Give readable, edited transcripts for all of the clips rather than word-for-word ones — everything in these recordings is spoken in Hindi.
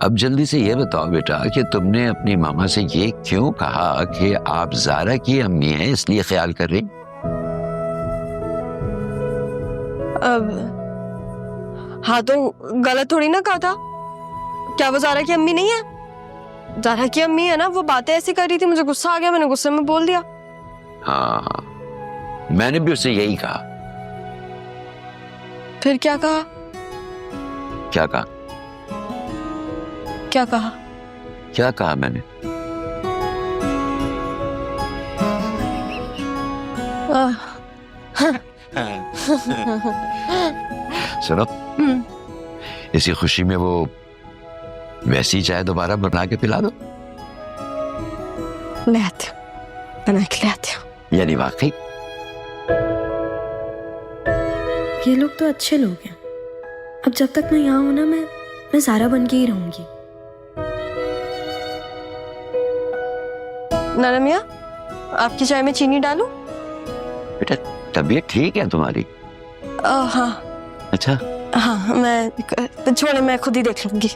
अब जल्दी से ये बताओ बेटा कि तुमने अपनी मामा से ये क्यों कहा कि आप ज़ारा की अम्मी हैं इसलिए ख्याल कर रही? हाँ तो गलत थोड़ी ना कहा था। क्या वो ज़ारा की अम्मी नहीं है? ज़ारा की अम्मी है ना। वो बातें ऐसी कर रही थी, मुझे गुस्सा आ गया, मैंने गुस्से में बोल दिया। हाँ, मैंने भी उससे यही कहा। फिर क्या कहा? क्या कहा? क्या कहा? क्या कहा मैंने? सुनो, इसी खुशी में वो वैसी चाय दोबारा बना के पिला दो। ले आती हूँ, बना के ले आती हूँ। यानी वाकई ये लोग तो अच्छे लोग हैं। अब जब तक मैं यहाँ हूं ना, मैं ज़ारा बन के ही रहूंगी। नाना मियाँ, आपकी चाय में चीनी डालूं? बेटा तबीयत ठीक है तुम्हारी? हाँ। अच्छा। हाँ, मैं छोड़े, मैं खुद ही देख लूंगी।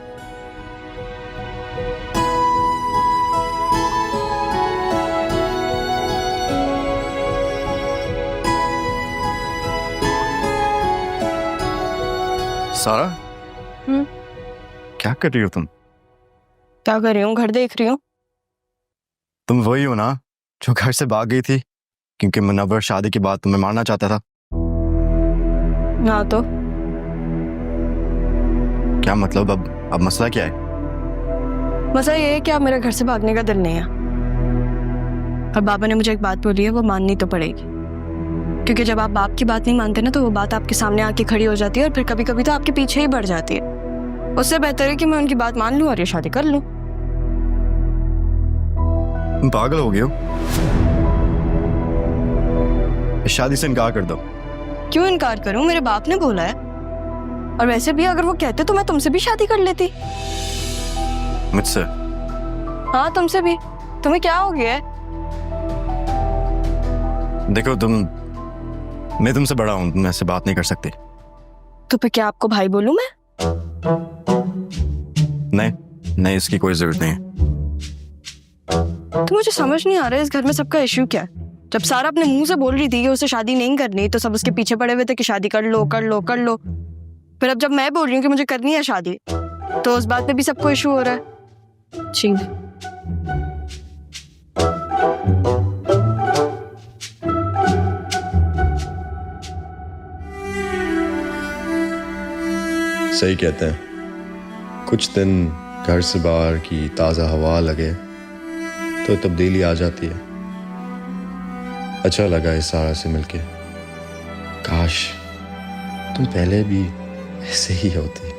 सारा, क्या कर रही हो तुम? क्या कर रही हूँ? घर देख रही हूँ। तुम वही हो ना जो घर से भाग गई थी क्योंकि मुनव्वर शादी के बाद तुम्हें मारना चाहता था? हाँ तो क्या मतलब? अब मसला क्या है? मसला ये है कि अब मेरा घर से भागने का दिल नहीं है। और बाबा ने मुझे एक बात बोली है, वो माननी तो पड़ेगी। क्योंकि जब आप बाप की बात नहीं मानते ना, तो वो बात आपके सामने आके खड़ी हो जाती है और फिर कभी कभी तो आपके पीछे ही बढ़ जाती है। उससे बेहतर है कि मैं उनकी बात मान लूं और ये शादी कर लूं। तुम पागल हो गए हो? इस शादी से इनकार कर दो। क्यों इनकार करूं? मेरे बाप ने बोला है। और वैसे भी अगर वो कहते तो मैं तुमसे भी शादी कर लेती। मुझसे? हाँ, तुमसे भी। तुम्हें क्या हो गया है? देखो मैं तुमसे बड़ा हूं, तुम ऐसे बात नहीं कर सकती। तो फिर क्या आपको भाई बोलूं मैं? नहीं, इसकी कोई जरूरत नहीं है। तो मुझे समझ नहीं आ रहा है इस घर में सबका इश्यू क्या है। जब सारा अपने मुंह से बोल रही थी कि उसे शादी नहीं करनी, तो सब उसके पीछे पड़े हुए थे कि शादी कर लो कर लो कर लो। फिर अब जब मैं बोल रही हूँ कि मुझे करनी है शादी, तो उस बात पे भी सबको इश्यू हो रहा है। ठीक। सही कहते हैं, कुछ दिन घर से बाहर की ताज़ा हवा लगे तो तब्दीली आ जाती है। अच्छा लगा इस सारा से मिलके। काश तुम पहले भी ऐसे ही होती।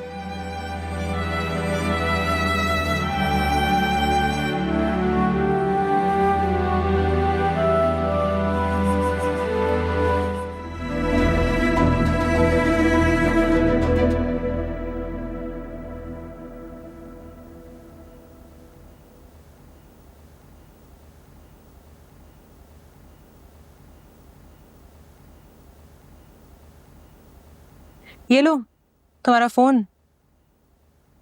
ये लो तुम्हारा फोन।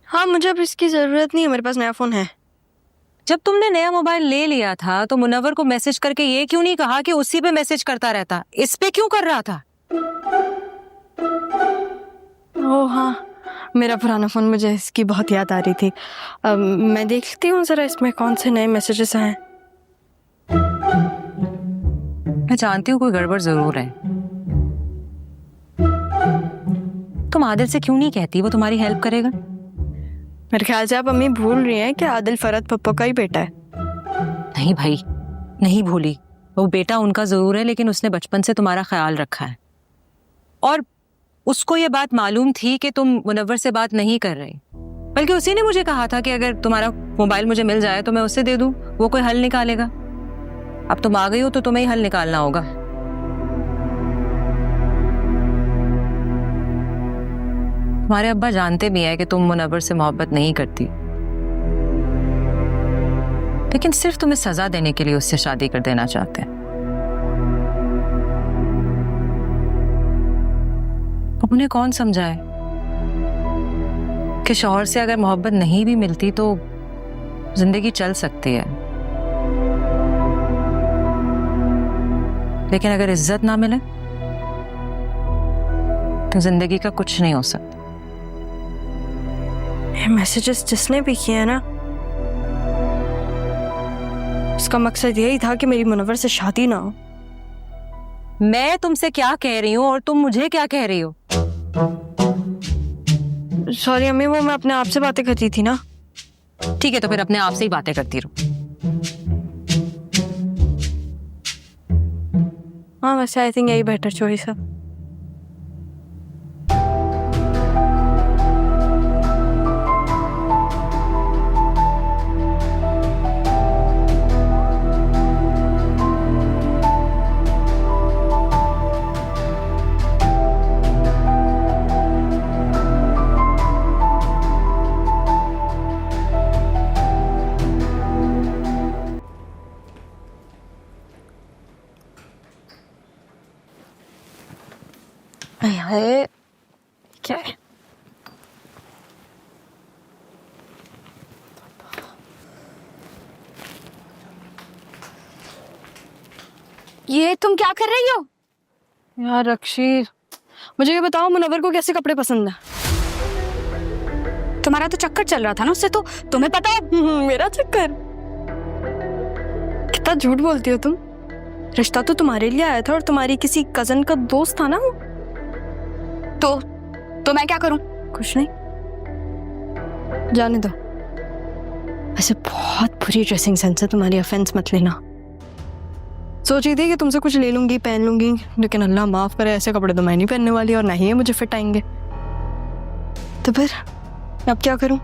हाँ, मुझे अब इसकी जरूरत नहीं है, मेरे पास नया फोन है। जब तुमने नया मोबाइल ले लिया था तो मुनव्वर को मैसेज करके ये क्यों नहीं कहा कि उसी पे मैसेज करता रहता? इस पे क्यों कर रहा था? ओह हाँ, मेरा पुराना फोन, मुझे इसकी बहुत याद आ रही थी। मैं देखती हूँ जरा इसमें कौन से नए मैसेजेस आए। मैं जानती हूँ कोई गड़बड़ जरूर है। तुम आदिल से क्यों नहीं कहती? वो तुम्हारी हेल्प करेगा। मेरे ख्याल से आप अम्मी भूल रही हैं कि आदिल फरहत पप्पा का ही बेटा है। नहीं भाई, नहीं भूली। वो बेटा उनका जरूर है, लेकिन उसने बचपन से तुम्हारा ख्याल रखा है। और उसको ये बात मालूम थी कि तुम मुनव्वर से बात नहीं कर रहे। बल्कि उसी ने मुझे कहा था कि अगर तुम्हारा मोबाइल मुझे मिल जाए तो मैं उससे दे दूं, वो कोई हल निकालेगा। अब तुम आ गई हो तो तुम्हें ही हल निकालना होगा। तुम्हारे अब्बा जानते भी हैं कि तुम मुनव्वर से मोहब्बत नहीं करती, लेकिन सिर्फ तुम्हें सजा देने के लिए उससे शादी कर देना चाहते हैं। उन्हें कौन समझाए? कि शौहर से अगर मोहब्बत नहीं भी मिलती तो जिंदगी चल सकती है, लेकिन अगर इज्जत ना मिले तो जिंदगी का कुछ नहीं हो सकता। ये मैसेजेस जिसने भी किए हैं ना, उसका मकसद यही था कि मेरी मुनव्वर से शादी ना हो। मैं तुमसे क्या कह रही हूँ और तुम मुझे क्या कह रही हो? सॉरी अम्मी, वो मैं अपने आप से बातें करती थी ना। ठीक है, तो फिर अपने आप से ही बातें करती रहो। हाँ वैसे आई थिंक यही बेटर चॉइस है। हाय क्या है? ये तुम क्या कर रही हो? यार रक्षी, मुझे ये बताओ मुनव्वर को कैसे कपड़े पसंद है? तुम्हारा तो चक्कर चल रहा था ना उससे, तो तुम्हें पता है। मेरा चक्कर? कितना झूठ बोलती हो तुम। रिश्ता तो तुम्हारे लिए आया था और तुम्हारी किसी कजन का दोस्त था ना वो। तो मैं क्या करूं? कुछ नहीं, जाने दो। वैसे बहुत बुरी ड्रेसिंग सेंस है तुम्हारी, ऑफेंस मत लेना। सोची थी कि तुमसे कुछ ले लूंगी, पहन लूंगी, लेकिन अल्लाह माफ करे ऐसे कपड़े तो मैं नहीं पहनने वाली और ना ही ये मुझे फिट आएंगे। तो फिर अब क्या करूं?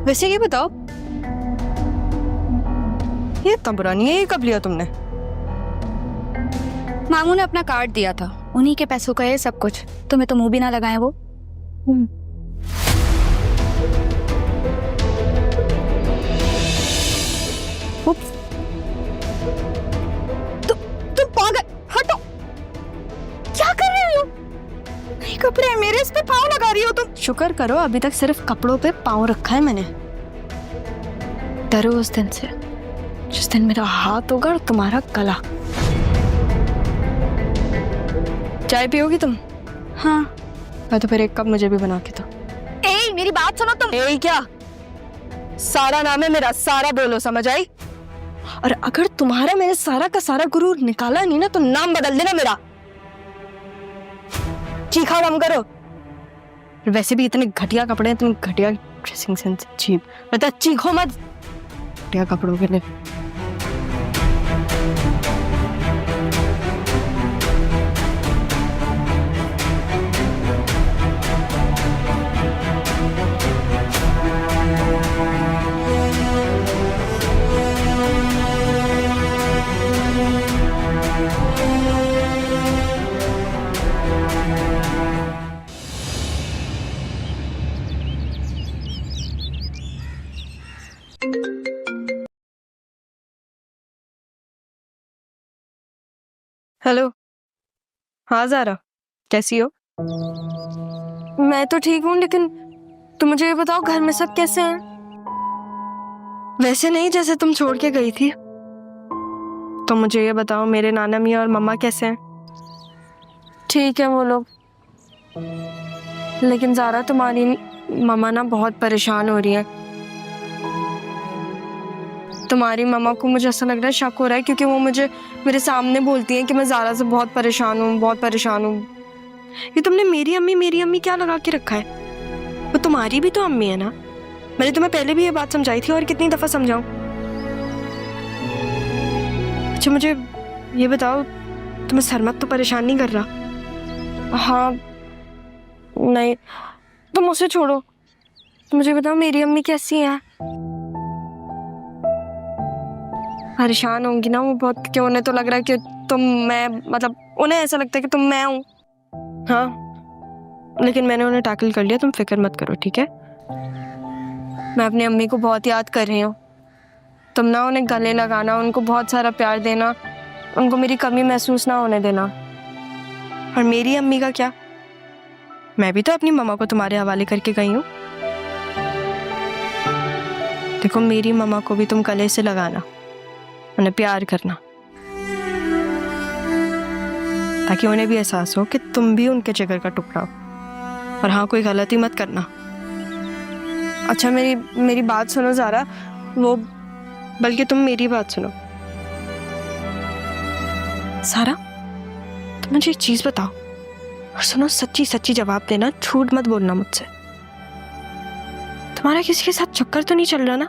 वैसे ये बताओ, ये इतना बुरा नहीं है, ये कब लिया तुमने? मामू ने अपना कार्ड दिया था, उन्हीं के पैसों का है सब कुछ। तुम्हें तो मुंह भी ना लगाए वो। तुम पागल, हटो। क्या कर रही हो? नहीं कपड़े मेरे, इस पे पाँव लगा रही हो तुम। शुक्र करो अभी तक सिर्फ कपड़ों पे पाँव रखा है मैंने। डरो उस दिन से जिस दिन मेरा हाथ होगा और तुम्हारा गला। चाय पियोगी तुम? हाँ। तो फिर एक कप मुझे भी बना के दो। ए मेरी बात सुनो तुम। ए क्या? सारा नाम है मेरा, सारा बोलो, समझ आई? और अगर तुम्हारा मेरे सारा का सारा गुरूर निकाला नहीं ना तो नाम बदल देना मेरा। चीखा कम करो। वैसे भी इतने घटिया कपड़े, इतनी घटिया ड्रेसिंग सेंस, अजीब। बता चीखो मत घटिया कपड़ों के लिए। हेलो, हाँ ज़ारा, कैसी हो? मैं तो ठीक हूँ, लेकिन तुम मुझे ये बताओ घर में सब कैसे हैं? वैसे नहीं जैसे तुम छोड़ के गई थी। तो मुझे ये बताओ मेरे नाना मियाँ और मम्मा कैसे हैं? ठीक है वो लोग, लेकिन ज़ारा तुम्हारी मम्मा ना बहुत परेशान हो रही है। तुम्हारी मम्मा को मुझे ऐसा लग रहा है, शक हो रहा है, क्योंकि वो मुझे मेरे सामने बोलती हैं कि मैं ज़ारा से बहुत परेशान हूँ, बहुत परेशान हूँ। ये तुमने मेरी अम्मी क्या लगा के रखा है? वो तुम्हारी भी तो अम्मी है ना। मैंने तुम्हें पहले भी ये बात समझाई थी, और कितनी दफ़ा समझाऊँ? अच्छा मुझे ये बताओ, तुम्हें सरमत तो परेशान नहीं कर रहा? हाँ नहीं, तुम उसे छोड़ो। तो मुझे बताओ मेरी अम्मी कैसी है? परेशान होंगी ना वो बहुत, क्योंकि उन्हें तो लग रहा है कि तुम मैं, मतलब उन्हें ऐसा लगता है कि तुम मैं हूँ। हाँ लेकिन मैंने उन्हें टैकल कर लिया, तुम फिक्र मत करो, ठीक है? मैं अपनी अम्मी को बहुत याद कर रही हूँ। तुम ना उन्हें गले लगाना, उनको बहुत सारा प्यार देना, उनको मेरी कमी महसूस ना होने देना। और मेरी अम्मी का क्या, मैं भी तो अपनी मामा को तुम्हारे हवाले करके गई हूँ। देखो मेरी मामा को भी तुम गले से लगाना, उन्हें प्यार करना, ताकि उन्हें भी एहसास हो कि तुम भी उनके जिगर का टुकड़ा हो। और हाँ, कोई गलती मत करना। अच्छा मेरी बात सुनो ज़ारा, वो बल्कि तुम मेरी बात सुनो। सारा, तुम मुझे एक चीज बताओ और सुनो, सच्ची सच्ची जवाब देना, झूठ मत बोलना मुझसे। तुम्हारा किसी के साथ चक्कर तो नहीं चल रहा ना?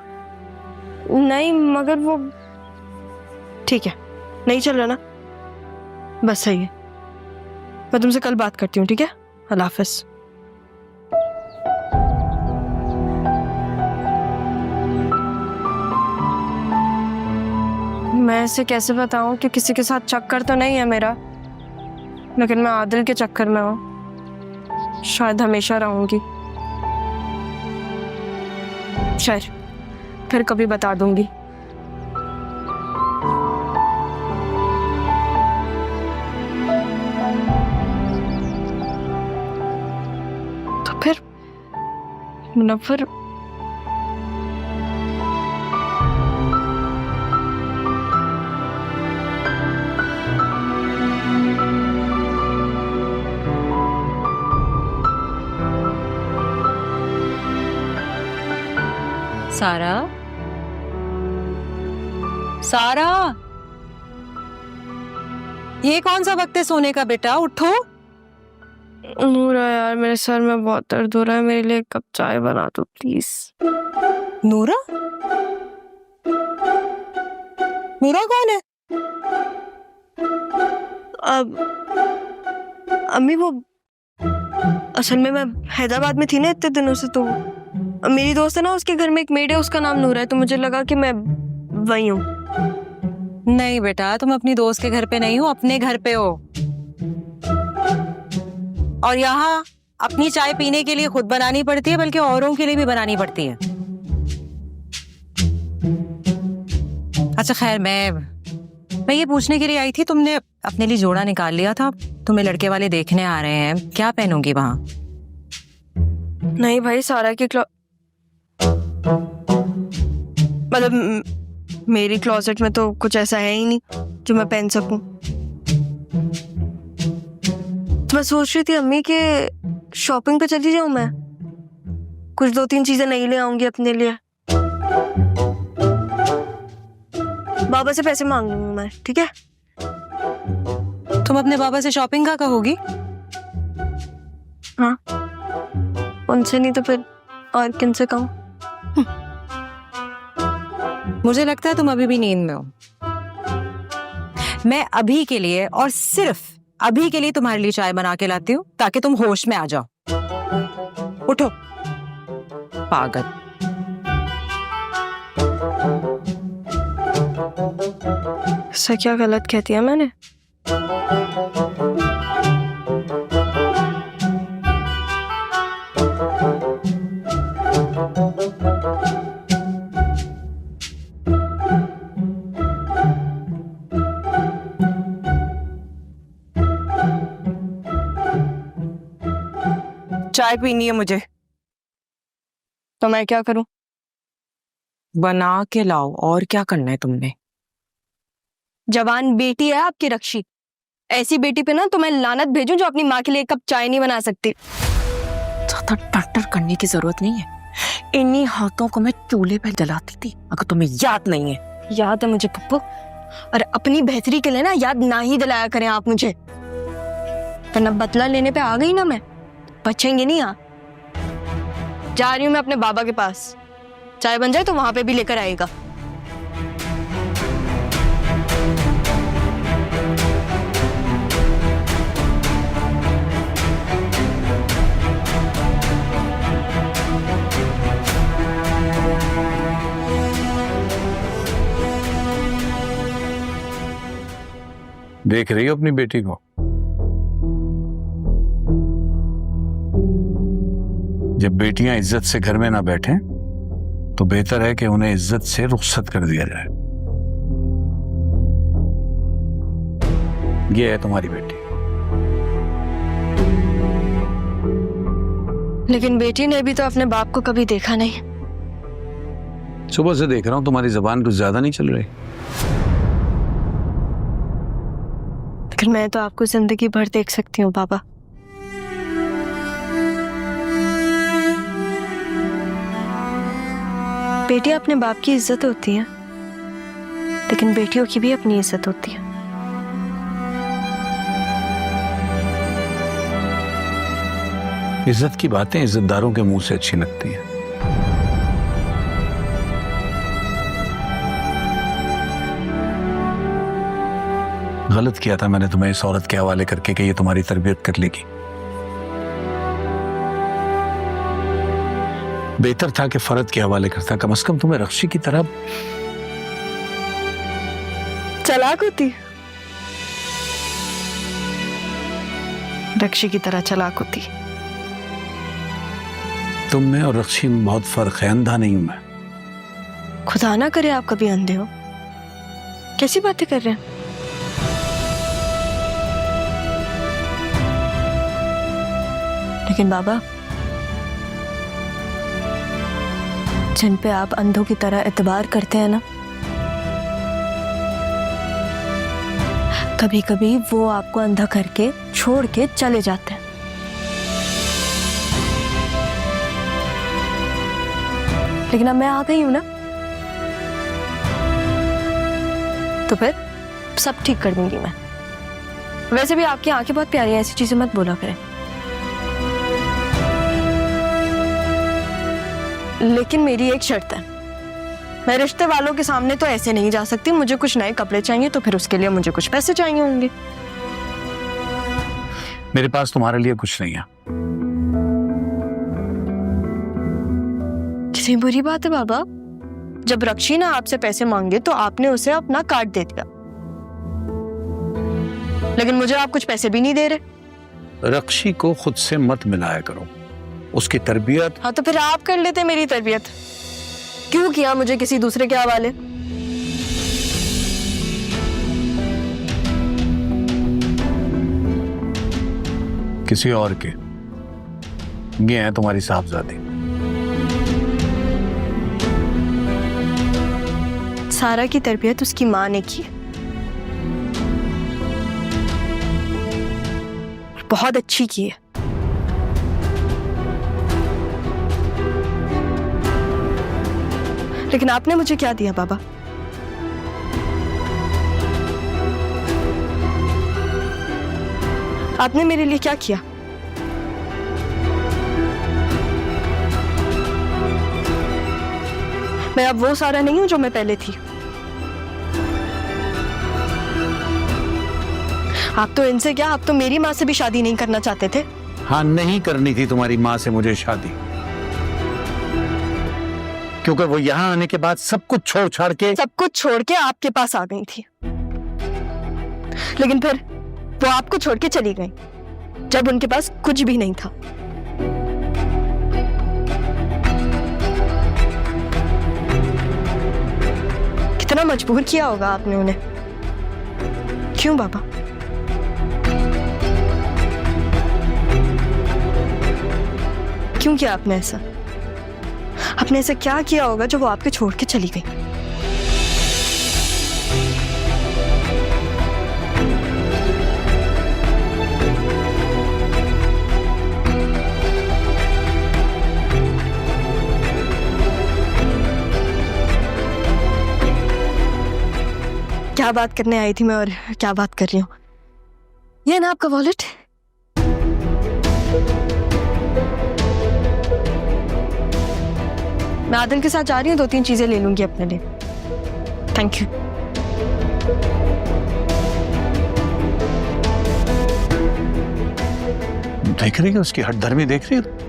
नहीं, मगर वो ठीक है, नहीं चल रहा ना? बस सही है। मैं तुमसे कल बात करती हूँ, ठीक है? अल्लाह हाफिज। मैं इसे कैसे बताऊं कि किसी के साथ चक्कर तो नहीं है मेरा, लेकिन मैं आदिल के चक्कर में हूँ, शायद हमेशा रहूंगी। शायद फिर कभी बता दूंगी। तो फिर मुनव्वर सारा, सारा, ये कौन सा वक्त है सोने का बेटा? उठो। नूरा यार, मेरे सर में बहुत दर्द हो रहा है, मेरे लिए एक कप चाय बना दो प्लीज। नूरा? नूरा कौन है? अब अम्मी, वो असल में मैं हैदराबाद में थी ना इतने दिनों से, तो मेरी दोस्त है ना, उसके घर में एक मेड है, उसका नाम नूरा है, तो मुझे लगा कि मैं वही हूँ। नहीं बेटा, तुम अपनी दोस्त के घर पे नहीं हो, अपने घर पे हो। और यहाँ अपनी चाय पीने के लिए खुद बनानी पड़ती है, बल्कि औरों के लिए भी बनानी पड़ती है। अच्छा खैर, मैं ये पूछने के लिए आई थी, तुमने अपने लिए जोड़ा निकाल लिया था? तुम्हें लड़के वाले देखने आ रहे हैं, क्या पहनूंगी वहां? नहीं भाई, सारा की मतलब मेरी क्लोजेट में तो कुछ ऐसा है ही नहीं जो मैं पहन सकूं। तो मैं सोच रही थी अम्मी के शॉपिंग पे चली जाऊं मैं, कुछ 2-3 चीजें नहीं ले आऊंगी अपने लिए। बाबा से पैसे मांग लूंगी मैं, ठीक है? तुम अपने बाबा से शॉपिंग का कहोगी? हाँ, उनसे नहीं तो फिर और किन से कहूं? मुझे लगता है तुम अभी भी नींद में हो। मैं अभी के लिए और सिर्फ अभी के लिए तुम्हारे लिए चाय बना के लाती हूँ, ताकि तुम होश में आ जाओ। उठो पागल। ऐसा क्या गलत कहती है मैंने? चाय पीनी है मुझे, तो मैं क्या करूं? बना के लाओ, और क्या करना है तुमने? जवान बेटी है आपकी रक्षी, ऐसी बेटी पे ना तो मैं लानत भेजूं जो अपनी माँ के लिए एक कप चाय नहीं बना सकती। ज्यादा टट्टर करने की जरूरत नहीं है। इन्हीं हाथों को मैं चूल्हे पे जलाती थी, अगर तुम्हें याद नहीं है। याद है मुझे पप्पू, और अपनी बेहतरी के लिए ना याद ना ही दिलाया करें आप मुझे, वरना बदला लेने पे आ गई ना मैं, बचेंगे नहीं आप। जा रही हूँ मैं अपने बाबा के पास, चाय बन जाए तो वहां पे भी लेकर आएगा। देख रही हो अपनी बेटी को? जब बेटियां इज्जत से घर में ना बैठें तो बेहतर है कि उन्हें इज्जत से रुखसत कर दिया जाए। ये है तुम्हारी बेटी। लेकिन बेटी ने भी तो अपने बाप को कभी देखा नहीं। सुबह से देख रहा हूं तुम्हारी जबान कुछ ज्यादा नहीं चल रही। लेकिन मैं तो आपको जिंदगी भर देख सकती हूँ पापा। बेटी अपने बाप की इज्जत होती है, लेकिन बेटियों की भी अपनी इज्जत होती है। इज्जत की बातें इज्जतदारों के मुंह से अच्छी लगती हैं। गलत किया था मैंने तुम्हें इस औरत के हवाले करके कि ये तुम्हारी तरबियत कर लेगी। बेहतर था कि फरद के हवाले करता, कम से कम तुम्हें रक्षी की तरह। चालाक होती, रक्षी की तरह चालाक होती। तुम में और रक्षी में बहुत फर्क है, अंधा नहीं हूं मैं। खुदा ना करे आप कभी अंधे हो। कैसी बातें कर रहे हैं? लेकिन बाबा, जिन पे आप अंधों की तरह एतबार करते हैं ना, कभी कभी वो आपको अंधा करके छोड़ के चले जाते हैं। लेकिन अब मैं आ गई हूं ना, तो फिर सब ठीक कर दूंगी मैं। वैसे भी आपकी आंखें बहुत प्यारी हैं, ऐसी चीजें मत बोला करें। लेकिन मेरी एक शर्त है, मैं रिश्ते वालों के सामने तो ऐसे नहीं जा सकती। मुझे कुछ नए कपड़े चाहिए, तो फिर उसके लिए मुझे कुछ पैसे चाहिए होंगे। मेरे पास तुम्हारे लिए कुछ नहीं है। कितनी बुरी बात है बाबा, जब रक्षी ने आपसे पैसे मांगे तो आपने उसे अपना कार्ड दे दिया, लेकिन मुझे आप कुछ पैसे भी नहीं दे रहे। रक्षी को खुद से मत मिलाया करो, उसकी तरबियत। हाँ, तो फिर आप कर लेते मेरी तरबियत। क्यों किया मुझे किसी दूसरे के हवाले? किसी और के। ये है तुम्हारी साहबजादी। सारा की तरबियत उसकी माँ ने की, बहुत अच्छी की है। लेकिन आपने मुझे क्या दिया बाबा? आपने मेरे लिए क्या किया? मैं अब वो सारा नहीं हूं जो मैं पहले थी। आप तो इनसे क्या, आप तो मेरी माँ से भी शादी नहीं करना चाहते थे। हाँ, नहीं करनी थी तुम्हारी माँ से मुझे शादी, क्योंकि वो यहाँ आने के बाद सब कुछ छोड़ के आपके पास आ गई थी। लेकिन फिर वो आपको छोड़ के चली गई जब उनके पास कुछ भी नहीं था। कितना मजबूर किया होगा आपने उन्हें। क्यों बाबा? क्यों किया आपने ऐसा? आपने ऐसा क्या किया होगा जो वो आपके छोड़ के चली गई? क्या बात करने आई थी मैं और क्या बात कर रही हूँ? ये ना आपका वॉलेट। मैं आदिल के साथ जा रही हूँ, 2-3 चीजें ले लूंगी अपने लिए। Thank you. देख रही है उसकी हठधर्मी, देख रही है।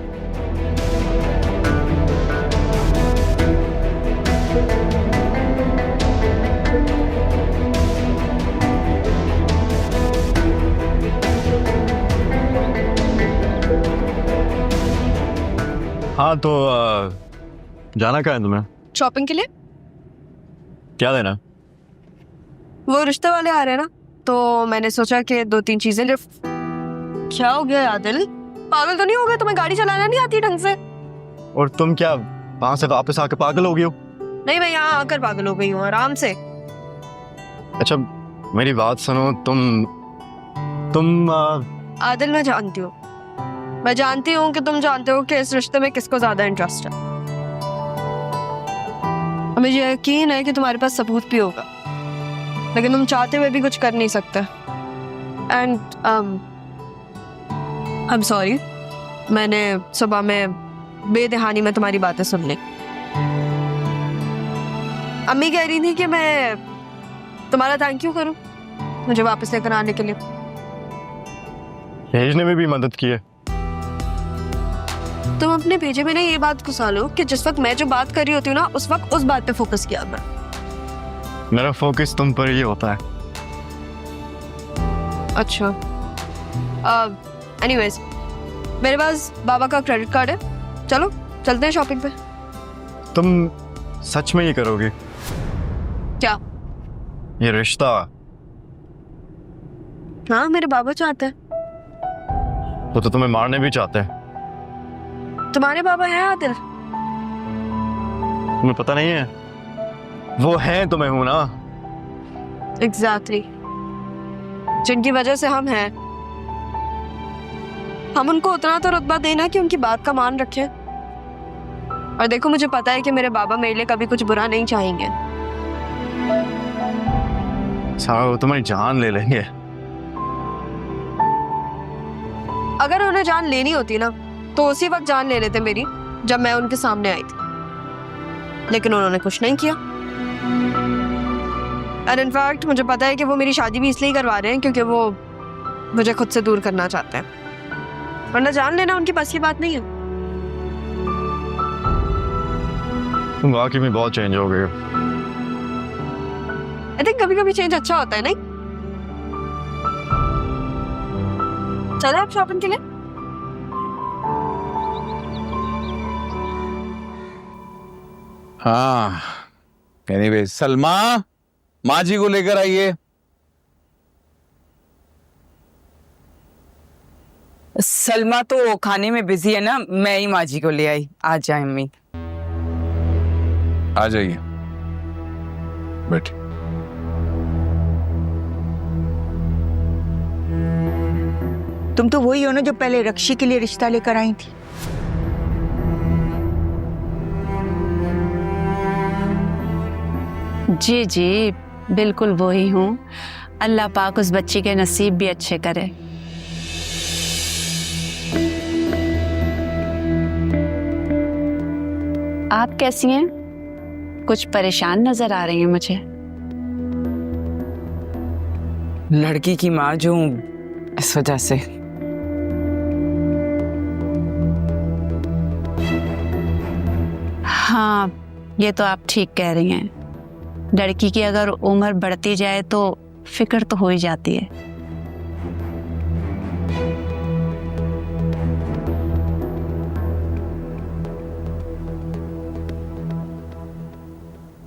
हाँ तो जाना कहाँ है तुम्हें? शॉपिंग के लिए। क्या देना? वो रिश्ते वाले आ रहे हैं ना, तो मैंने सोचा कि 2-3 चीजें। क्या हो गया आदिल? पागल तो नहीं हो गए? तुम्हें गाड़ी चलाना नहीं आती ढंग से? और तुम क्या वहां से वापस आके पागल हो गई हो? नहीं, मैं यहाँ आकर पागल हो गई हूँ आराम से। अच्छा मेरी बात सुनो, तुम आदिल, मैं जानती हूँ कि तुम जानते हो कि इस रिश्ते में किसको ज्यादा इंटरेस्ट है। और मुझे यकीन है कि तुम्हारे पास सबूत भी होगा, लेकिन तुम चाहते हुए भी कुछ कर नहीं सकते। एंड आई एम सॉरी, मैंने सुबह में बेदहानी में तुम्हारी बातें सुन ली। अम्मी कह रही थी कि मैं तुम्हारा थैंक यू करूं मुझे वापस लेकर आने के लिए। भेजने में भी मदद की है। तुम अपने भेजे में ना ये बात घुसा लो कि जिस वक्त मैं जो बात कर रही होती हूँ ना, उस वक्त उस बात पे फोकस किया कर। मेरा फोकस तुम पर ही होता है। अच्छा, एनीवेज, मेरे पास बाबा का क्रेडिट कार्ड है, चलो चलते हैं शॉपिंग पे। तुम सच में ये करोगे? क्या? ये रिश्ता? हाँ, मेरे बाबा चाहते हैं। तो तुम्हें मारने भी चाहते हैं। तुम्हारे बाबा है आदिल? तुम्हें पता नहीं है? वो हैं तो मैं हूं ना। एग्जैक्टली, जिनकी वजह से हम हैं। हम उनको उतना तो रुतबा देना कि उनकी बात का मान रखें। और देखो, मुझे पता है कि मेरे बाबा मेरे लिए कभी कुछ बुरा नहीं चाहेंगे। सारा वो तुम्हारी जान ले लेंगे। अगर उन्हें जान लेनी होती ना, तो उसी वक्त जान ले लेते मेरी, जब मैं उनके सामने आई थी। लेकिन उन्होंने कुछ नहीं किया। और इनफैक्ट मुझे पता है कि वो मेरी शादी भी इसलिए करवा रहे हैं क्योंकि वो मुझे खुद से दूर करना चाहते हैं, वरना जान लेना उनकी बस की बात नहीं है। तुम वाकई में बहुत चेंज हो गए हो। आई थिंक कभी कभी चेंज अच्छा होता है, नहीं? चलो आप शॉपिंग के लिए। हाँ, एनीवे, सलमा माँ जी को लेकर आइए। सलमा तो खाने में बिजी है ना, मैं ही माँ जी को ले आई। आ जाए अम्मी। आ जाइए, बैठिए। तुम तो वही हो ना जो पहले रक्षी के लिए रिश्ता लेकर आई थी। जी जी, बिल्कुल वही हूँ। अल्लाह पाक उस बच्ची के नसीब भी अच्छे करे। आप कैसी हैं? कुछ परेशान नजर आ रही हैं मुझे। लड़की की माँ जो हूँ, इस वजह से। हाँ, ये तो आप ठीक कह रही हैं। लड़की की अगर उम्र बढ़ती जाए तो फिक्र तो हो ही जाती है।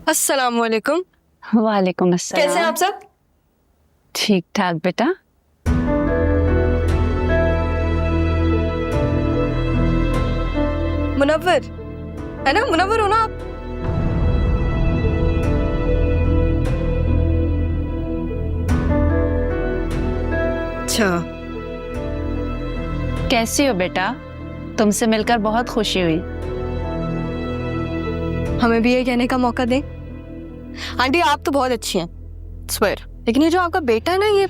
अस्सलाम वालेकुम। वालेकुम अस्सलाम। कैसे हैं आप सब? ठीक ठाक बेटा। मुनव्वर है ना? मुनव्वर हो ना आप? अच्छा, कैसी हो बेटा? तुमसे मिलकर बहुत खुशी हुई। हमें भी ये कहने का मौका दें। आंटी, आप तो बहुत अच्छी हैं, स्वेर। लेकिन ये जो आपका बेटा है ना, ये